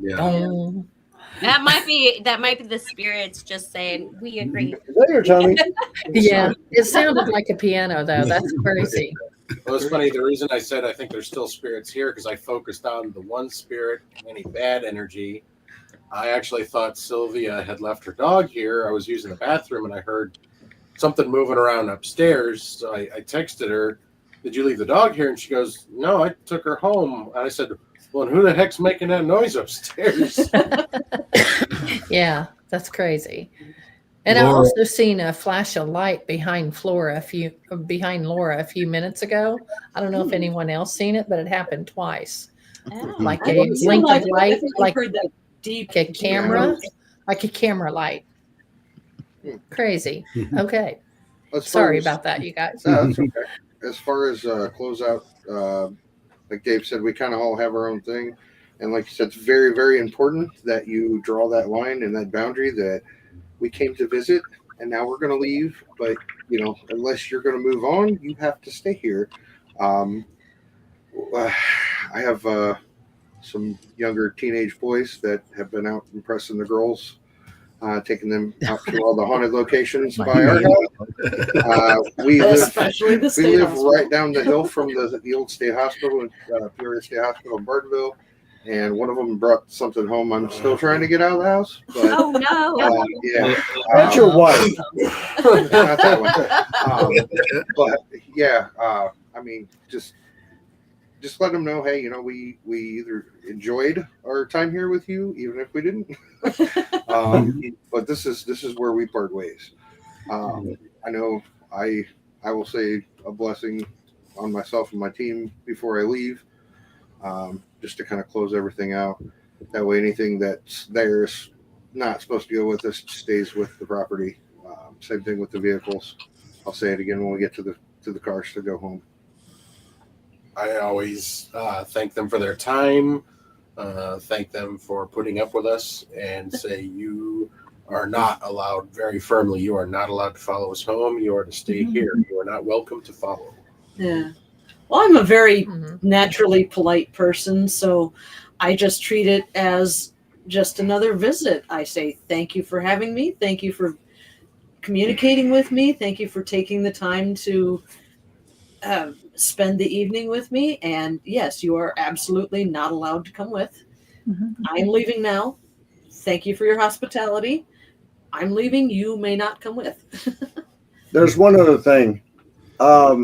Yeah. Oh. That might be the spirits just saying we agree. Is that your tummy? Yeah, it sounded like a piano though. That's crazy. Well, it's funny. The reason I said I think there's still spirits here because I focused on the one spirit and any bad energy. I actually thought Sylvia had left her dog here. I was using the bathroom and I heard something moving around upstairs. So I texted her, "Did you leave the dog here?" And she goes, "No, I took her home." And I said, "Well, and who the heck's making that noise upstairs?" Yeah, that's crazy. And Laura. I also seen a flash of light behind Laura a few minutes ago. I don't know if anyone else seen it, but it happened twice. Oh. Like I a don't feel blink like of it. I light, think I've like heard that deep a camera, like a camera light. Crazy. Okay. Sorry about that, you guys. No, that's okay. As far as closeout, like Dave said, we kind of all have our own thing. And like you said, it's very, very important that you draw that line and that boundary that we came to visit and now we're going to leave. But, you know, unless you're going to move on, you have to stay here. I have some younger teenage boys that have been out impressing the girls, taking them out to all the haunted locations by our house. We live right down the hill from the old state hospital, Peoria State Hospital in Bartonville. And one of them brought something home. I'm still trying to get out of the house. But, Oh no! Yeah, that's your wife. Not that one. But yeah, I mean, just let them know, hey, you know, we either enjoyed our time here with you, even if we didn't. But this is where we part ways. I know I will say a blessing on myself and my team before I leave. Just to kind of close everything out. That way, anything that's there's not supposed to go with us stays with the property. Same thing with the vehicles. I'll say it again when we get to the cars to go home. I always thank them for their time, thank them for putting up with us, and say you are not allowed, very firmly, you are not allowed to follow us home. You are to stay here. You are not welcome to follow. Yeah. Well, I'm a very naturally polite person, so I just treat it as just another visit. I say, thank you for having me. Thank you for communicating with me. Thank you for taking the time to spend the evening with me. And yes, you are absolutely not allowed to come with. I'm leaving now. Thank you for your hospitality. I'm leaving. You may not come with. There's one other thing. A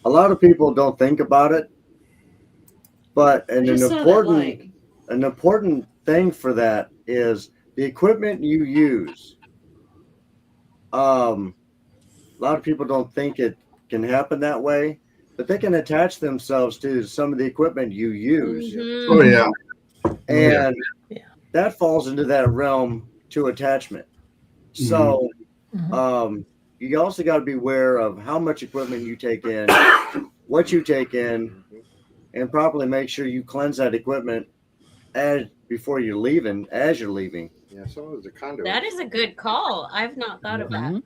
lot of people don't think about it, but an important thing for that is the equipment you use. A lot of people don't think it can happen that way, but they can attach themselves to some of the equipment you use. Mhm. Oh yeah. And Yeah. that falls into that realm to attachment. So you also got to be aware of how much equipment you take in, what you take in, and properly make sure you cleanse that equipment before you're leaving, as you're leaving. Yeah, some of the condos. That is a good call. I've not thought of that.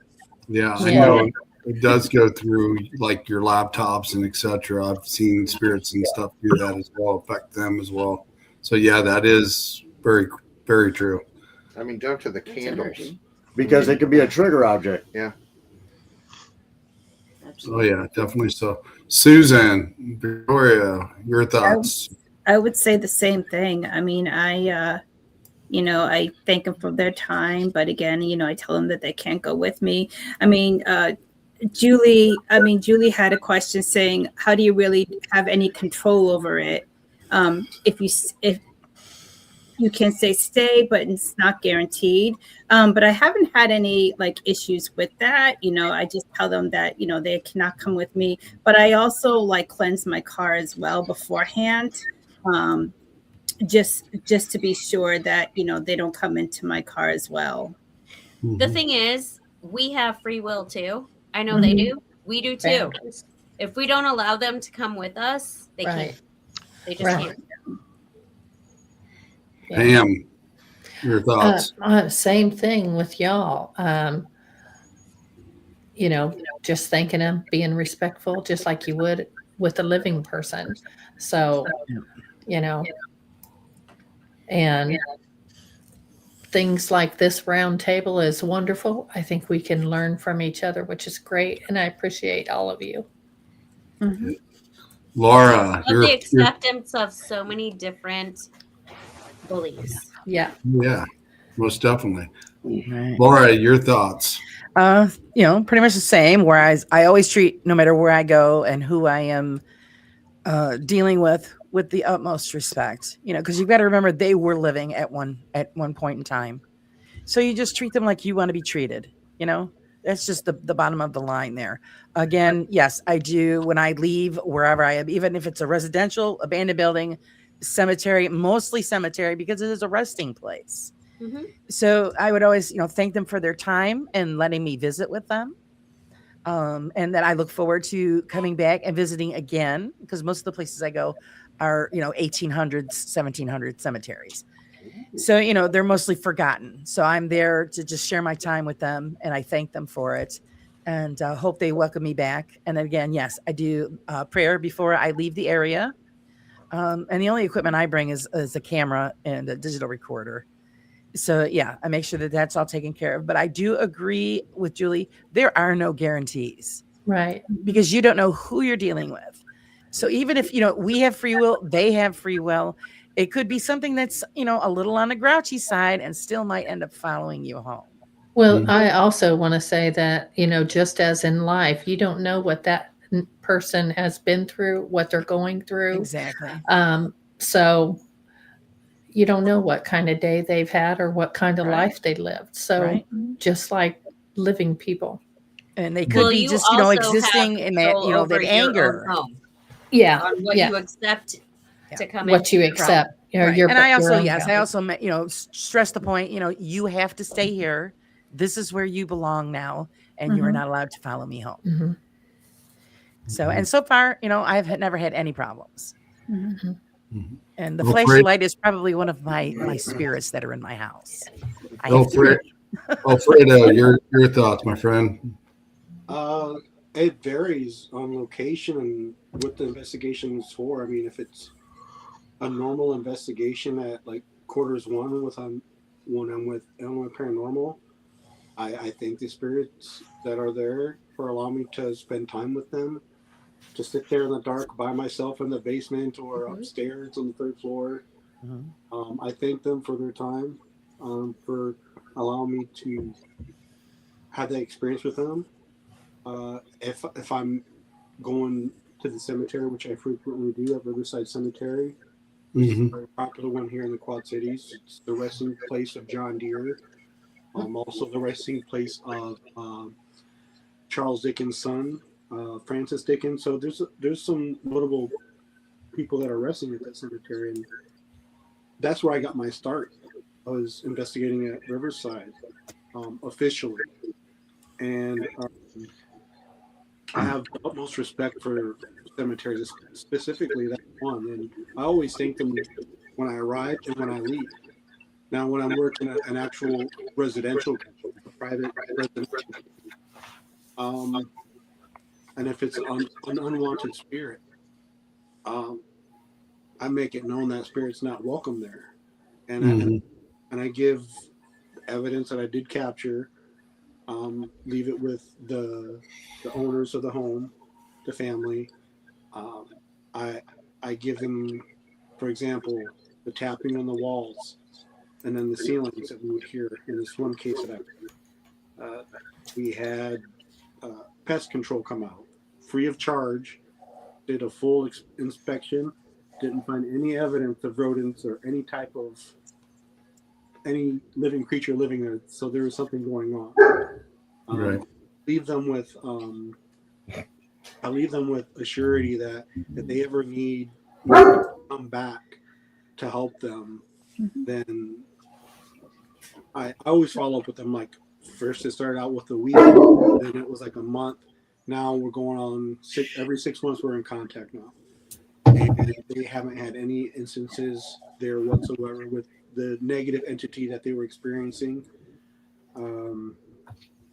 Yeah, I Yeah. know it does go through like your laptops and etc. I've seen spirits and stuff do that as well, affect them as well. So yeah, that is very, very true. I mean, down to the That's candles. energy. Because it could be a trigger object. Oh yeah, definitely so. Susan, Victoria, your thoughts? I would say the same thing. I mean, I thank them for their time, but again, I tell them that they can't go with me. I mean, Julie had a question saying, how do you really have any control over it? If you can say stay, but it's not guaranteed. But I haven't had any like issues with that. I just tell them that, they cannot come with me, but I also like cleanse my car as well beforehand. Just to be sure that, they don't come into my car as well. The thing is, we have free will too. I know they do. We do too. Boundaries. If we don't allow them to come with us, they Right. can't. They just Right. can't. Yeah. Pam, your thoughts? Same thing with y'all. Just thanking them, being respectful, just like you would with a living person. So, and things like this round table is wonderful. I think we can learn from each other, which is great. And I appreciate all of you. Laura, Love the acceptance of so many different beliefs. Yeah. Yeah, most definitely. Right. Laura, your thoughts? Pretty much the same. Whereas I always treat, no matter where I go and who I am dealing with the utmost respect. Because you've got to remember they were living at one point in time, so you just treat them like you want to be treated. That's just the bottom of the line there. Again, yes, I do when I leave wherever I am, even if it's a residential, abandoned building, cemetery, mostly cemetery, because it is a resting place. So I would always, thank them for their time and letting me visit with them. And that I look forward to coming back and visiting again, because most of the places I go are, 1800s, 1700s cemeteries. So, they're mostly forgotten. So I'm there to just share my time with them, and I thank them for it, and hope they welcome me back. And then again, yes, I do prayer before I leave the area. And the only equipment I bring is a camera and a digital recorder. So yeah, I make sure that that's all taken care of. But I do agree with Julie. There are no guarantees, Right. because you don't know who you're dealing with. So even if, we have free will, they have free will, it could be something that's, a little on the grouchy side and still might end up following you home. Well, I also want to say that, just as in life, you don't know what that person has been through, what they're going through. Exactly. So you don't know what kind of day they've had or what kind of life they lived. So just like living people. And they could be just, existing in that, that anger. Yeah. On what you accept to come in. What you accept. Right. And I also, stress the point, you have to stay here. This is where you belong now, and you are not allowed to follow me home. So, and so far, I have never had any problems. And the flashlight is probably one of my spirits that are in my house. Alfredo, your thoughts, my friend. It varies on location and what the investigation is for. I mean, if it's a normal investigation at like quarters one when I'm with Illinois Paranormal, I thank the spirits that are there for allowing me to spend time with them, to sit there in the dark by myself in the basement or upstairs on the third floor. I thank them for their time, for allowing me to have that experience with them. If I'm going to the cemetery, which I frequently do at Riverside Cemetery, which is a very popular one here in the Quad Cities. It's the resting place of John Deere, also the resting place of Charles Dickens' son, Francis Dickens. So there's some notable people that are resting at that cemetery, and that's where I got my start. I was investigating at Riverside officially, and I have the utmost respect for cemeteries, specifically that one, and I always thank them when I arrive and when I leave. Now, when I'm working at an actual residential, private residential, and if it's an unwanted spirit, I make it known that spirit's not welcome there, and I give evidence that I did capture. Leave it with the owners of the home, the family. I give them, for example, the tapping on the walls, and then the ceilings that we would hear. In this one case that we had pest control come out free of charge, did a full inspection, didn't find any evidence of rodents or any type of any living creature living there. So there was something going on. Right. Leave them with I leave them with a surety that if they ever need to come back to help them, then I always follow up with them. Like first it started out with a week, then it was like a month. Now we're going on every 6 months. We're in contact now, and they haven't had any instances there whatsoever with the negative entity that they were experiencing.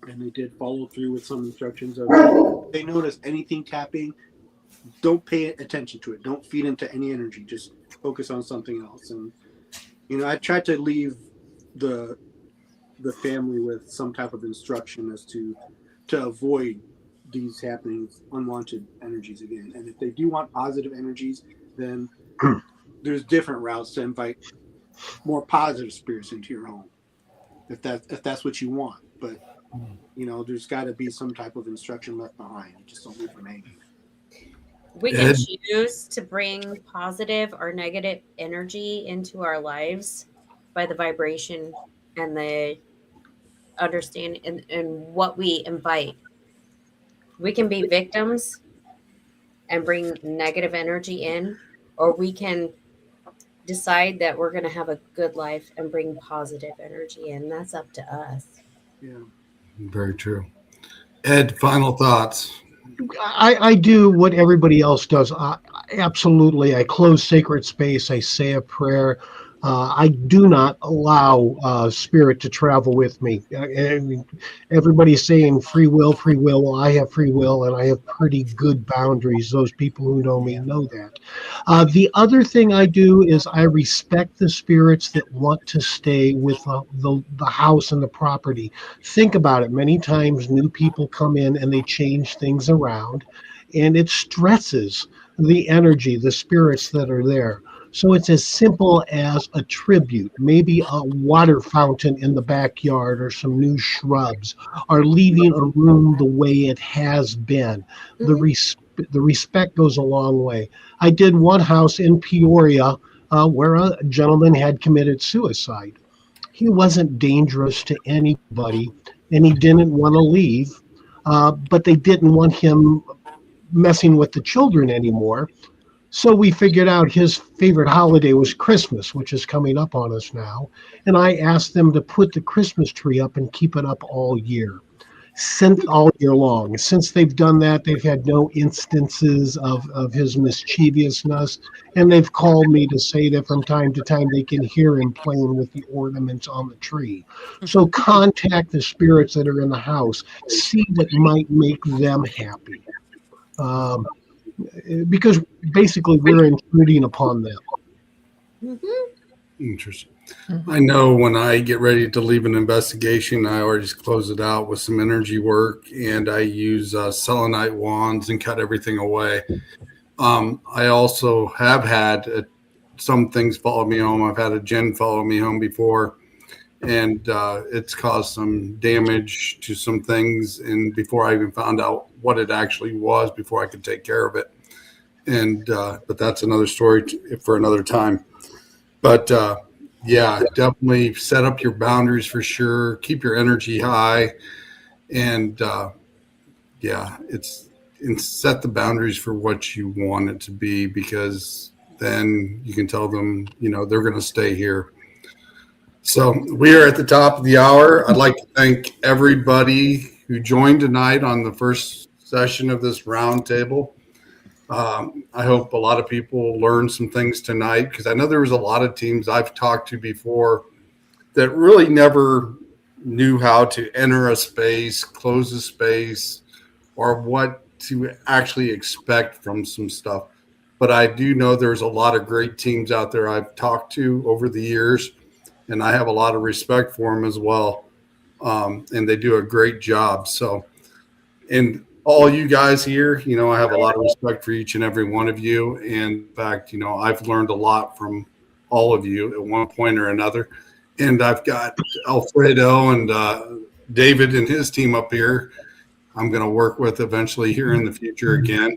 And they did follow through with some instructions of if they notice anything tapping, don't pay attention to it. Don't feed into any energy. Just focus on something else. And I tried to leave the family with some type of instruction as to avoid these happenings, unwanted energies again. And if they do want positive energies, then there's different routes to invite more positive spirits into your home. If that's what you want, but there's got to be some type of instruction left behind. You just don't leave them hanging. We can choose to bring positive or negative energy into our lives by the vibration and the understanding and what we invite. We can be victims and bring negative energy in, or we can decide that we're going to have a good life and bring positive energy in. That's up to us. Yeah. Very true. Ed, final thoughts. I do what everybody else does. Absolutely. I close sacred space. I say a prayer. I do not allow spirit to travel with me. Everybody's saying free will, free will. Well, I have free will, and I have pretty good boundaries. Those people who know me know that. The other thing I do is I respect the spirits that want to stay with the house and the property. Think about it. Many times new people come in and they change things around, and it stresses the energy, the spirits that are there. So it's as simple as a tribute, maybe a water fountain in the backyard or some new shrubs, or leaving a room the way it has been. The respect goes a long way. I did one house in Peoria where a gentleman had committed suicide. He wasn't dangerous to anybody, and he didn't want to leave, but they didn't want him messing with the children anymore. So we figured out his favorite holiday was Christmas, which is coming up on us now. And I asked them to put the Christmas tree up and keep it up all year. since all year long. Since they've done that, they've had no instances of his mischievousness. And they've called me to say that from time to time they can hear him playing with the ornaments on the tree. So contact the spirits that are in the house. See what might make them happy. Because basically we're intruding upon them. Interesting. I know when I get ready to leave an investigation, I always close it out with some energy work, and I use selenite wands and cut everything away. I also have had some things follow me home. I've had a djinn follow me home before, and it's caused some damage to some things. And before I even found out what it actually was, before I could take care of it. And but that's another story for another time. But yeah, definitely set up your boundaries for sure. Keep your energy high, and yeah, and set the boundaries for what you want it to be, because then you can tell them, they're going to stay here. So we are at the top of the hour. I'd like to thank everybody who joined tonight on the first session of this roundtable. I hope a lot of people learned some things tonight, because I know there was a lot of teams I've talked to before that really never knew how to enter a space, close a space, or what to actually expect from some stuff. But I do know there's a lot of great teams out there I've talked to over the years, and I have a lot of respect for them as well. And they do a great job. So, and all you guys here, I have a lot of respect for each and every one of you. And in fact, I've learned a lot from all of you at one point or another. And I've got Alfredo and David and his team up here I'm going to work with eventually here in the future again,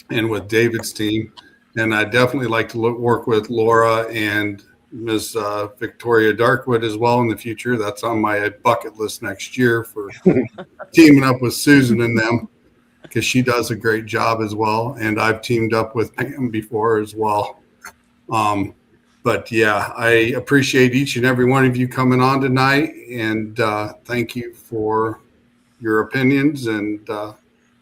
and with David's team. And I definitely like to work with Laura and Ms. Victoria Darkwood as well in the future. That's on my bucket list next year for teaming up with Susan and them, because she does a great job as well. And I've teamed up with Pam before as well. But yeah, I appreciate each and every one of you coming on tonight. And thank you for your opinions and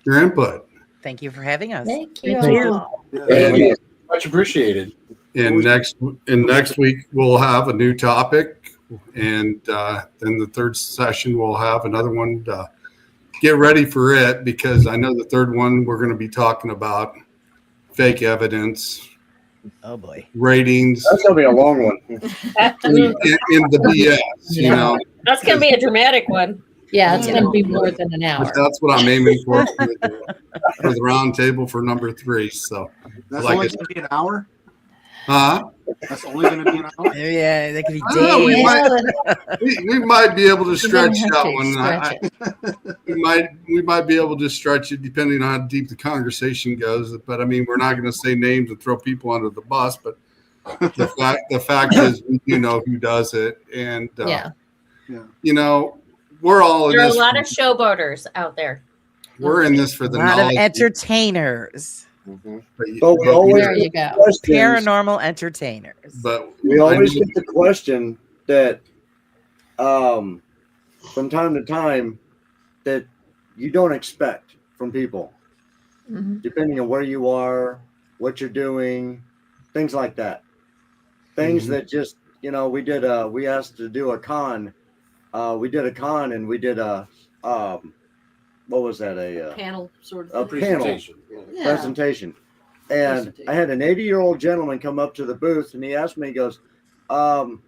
your input. Thank you for having us. Thank you. Thank you. Much appreciated. And next week we'll have a new topic, and then the third session we'll have another one. Get ready for it, because I know the third one we're going to be talking about fake evidence. Oh boy, ratings. That's gonna be a long one. in the BS, That's gonna be a dramatic one. Yeah, it's going to be more than an hour. But that's what I'm aiming for the round table for number 3. So that's only going to be an hour. That's only going to be an hour. Yeah, that could be days. We might be able to stretch that one. We might be able to stretch it depending on how deep the conversation goes. But I mean, we're not going to say names and throw people under the bus. But the fact is, we do know who does it, and we're all. There are a lot of showboaters out there. We're in this for the knowledge. A lot of entertainers. Mm-hmm. But we always there you go. Paranormal entertainers. But we always get the question that from time to time that you don't expect from people, depending on where you are, what you're doing, things like that. Things that just, we asked to do a con. We did a con, and we did a what was that? A panel sort of presentation. And I had an 80-year-old gentleman come up to the booth, and he asked me, he goes, mind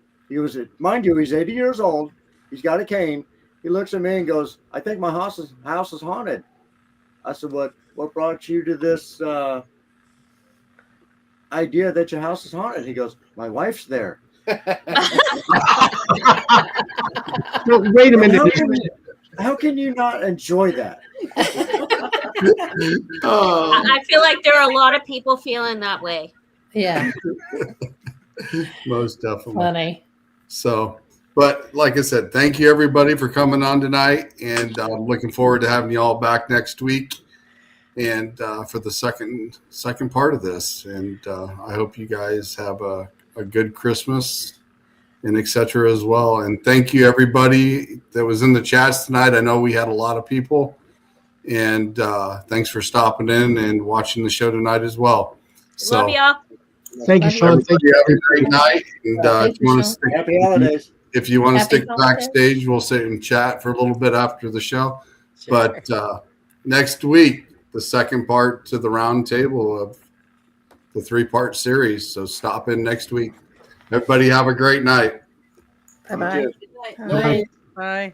you, he's 80 years old. He's got a cane. He looks at me and goes, I think my house is haunted. I said, what brought you to this idea that your house is haunted? He goes, my wife's there. Well, wait a minute. How can you not enjoy that? I feel like there are a lot of people feeling that way. Yeah. Most definitely. Funny. So, but like I said, thank you everybody for coming on tonight, and I'm looking forward to having you all back next week, and for the second part of this. And I hope you guys have a good Christmas and etc. as well. And thank you everybody that was in the chats tonight. I know we had a lot of people, and thanks for stopping in and watching the show tonight as well. So Love y'all. Thank you, Sean. Thank you. have a great night. And Thank you, Sean. Happy holidays. if you want to Happy stick holidays. backstage, we'll sit and chat for a little bit after the show. Sure. But next week, the second part to the round table of the 3-part series. So stop in next week. Everybody have a great night. Bye-bye. Cheers. Good night. Bye. Bye.